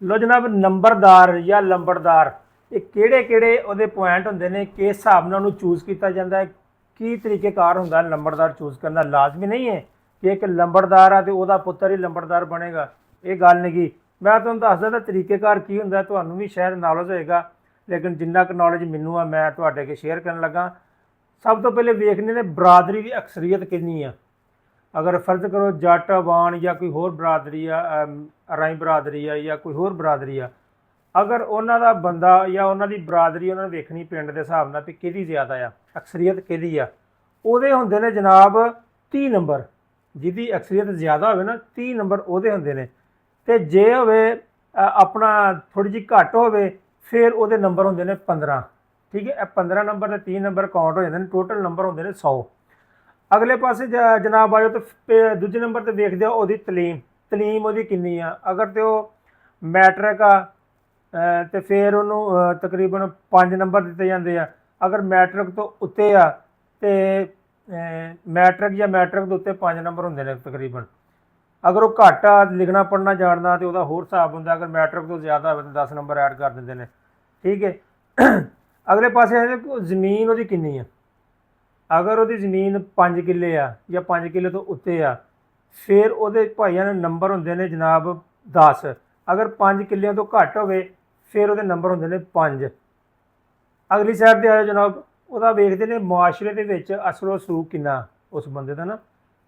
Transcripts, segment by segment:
लो जनाब नंबरदार या लंबड़दार ये किहड़े उहदे पॉइंट हुंदे ने, किस हिसाब नाल उहनूं चूज़ किया जाता है, की तरीकेकार हुंदा लंबड़दार चूज़ करना। लाजमी नहीं है कि एक लंबड़दार आ तो उहदा पुत्तर ही लंबड़दार बनेगा, ये गल नहीं गी। मैं तुहानूं दसदा तां तरीकेकार की हुंदा, तुहानूं भी शायद नॉलेज होएगा, लेकिन जिन्ना क नॉलेज मैनूं आ मैं तुहाडे अगे शेयर करन लगा। सब तो पहले वेखने ने बरादरी की अक्सरीयत कितनी है। अगर फर्ज करो जट वाण या कोई होर बरादरी आ, राई बरादरी आ या कोई होर बरादरी आ, अगर उन्हों का बंदा या उन्होंने बरादरी उन्होंने वेखनी पिंड के हिसाब नाल भी किहदी ज़्यादा आ, अक्सरीयत किहदी आ, उहदे हुंदे ने जनाब 30 नंबर। जिहदी अक्सरीयत ज़्यादा होवे ना 30 नंबर उहदे हुंदे ने। ते जे होवे अपना थोड़ी जी घट होवे फिर उहदे नंबर हुंदे ने 15। ठीक है, 15 नंबर ते 30 नंबर काउंट हो जाते हैं, टोटल नंबर हुंदे ने 100। अगले पासे जनाब आयो तो दूजे नंबर ते वेखदे हो उहदी तलीम, तलीम उहदी किन्नी आ। अगर तो मैट्रिक आ तो फिर उन्होंने तकरीबन 5 नंबर दिते जाते हैं। अगर मैट्रिक तो उत्ते आ तो मैट्रिक या मैट्रिक के उत्ते 5 नंबर होंगे ने तकरीबन। अगर वो घट आ लिखना पढ़ना जानना तो वह होर हिसाब होंगे, अगर मैट्रिक तो ज़्यादा हो तो 10 नंबर ऐड कर देंगे ने। ठीक है, अगले पासे जमीन वो किन्नी है। अगर वो जमीन 5 किले आ या 5 किले तो उत्ते आ फिर वो भाइयों ने नंबर होंगे ने जनाब 10। अगर 5 किलियां तो घट हो फिर वो नंबर होंगे ने 5। अगली साइड पर आए जनाब वह वेखते हैं मुआशरे के असलो सलूक किन्ना उस बंदे का ना,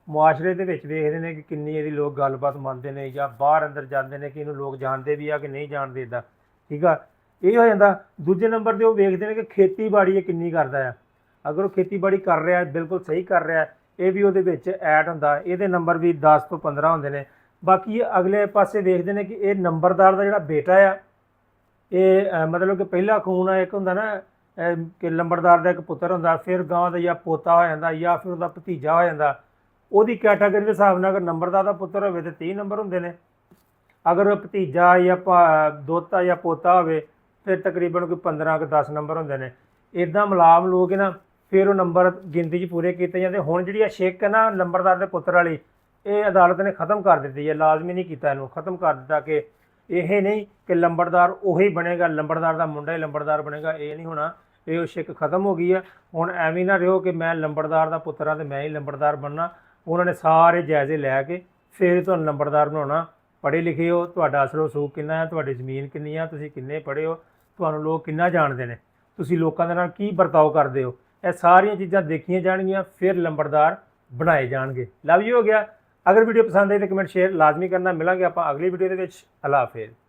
मुआशरे के वेखते हैं कि किन्नी इहदी लोग गलबात मनते हैं या बाहर अंदर जाते हैं कि इन्हूं लोग जानते भी आ कि नहीं जानते इदा। ठीक है, ये हो जाता। दूजे नंबर पर वो वेखते हैं कि खेतीबाड़ी किन्नी करता है। अगर वो खेतीबाड़ी कर रहा है बिल्कुल सही कर रहा है, ये भी वो ऐड होंदा, ये नंबर भी 10 तो 15 होंगे ने। बाकी अगले पासे वेखते हैं कि ये नंबरदार का जो बेटा आ, ये मतलब कि पहला खून है, एक होंदा ना कि लंबड़दार का एक पुत्र होंदा, फिर गांव का या पोता हो जाता या फिर उसका भतीजा हो जाता। वो कैटागरी के हिसाब से अगर नंबरदार का पुत्र हो तो 30 नंबर होंगे ने। अगर भतीजा या दोता या पोता हो फिर तकरीबन कोई 15 के 10 नंबर होंगे ने। इदा मिला मलू के ना फिर वो नंबर गिनती हुए किए जाते। हुण जिहड़ी शिक है ना नंबरदार के पुत्र वाली, ये अदालत ने खत्म कर दी है, लाजमी नहीं किया, इनू खत्म कर दिता कि यह नहीं कि लंबड़दार उही बनेगा, लंबड़दार का मुंडा ही लंबड़दार बनेगा, ये नहीं होना। ये शिक खत्म हो गई है। हुण एवें ना रहो कि मैं लंबड़दार का पुत्र हाँ तो मैं ही लंबड़दार बनना। उन्होंने सारे जायजे लैके फिर तुहानूं लंबड़दार बनाउणा। पढ़े लिखे हो, तुहाडा असलो सूक किन्ना है, तुहाडी जमीन किन्नी है, तुसीं किन्ने पढ़े हो, तुहानूं लोग किन्ना जानते हैं, तुसीं लोकां दे नाल की बरताव करते हो, यह सारिया चीज़ां देखिया जाणगियां फिर लंबड़दार बनाए जाणगे। लव यू हो गया। अगर वीडियो पसंद आई तो कमेंट शेयर लाजमी करना। मिलांगे आप अगली वीडियो के। अल्लाह हाफिज़।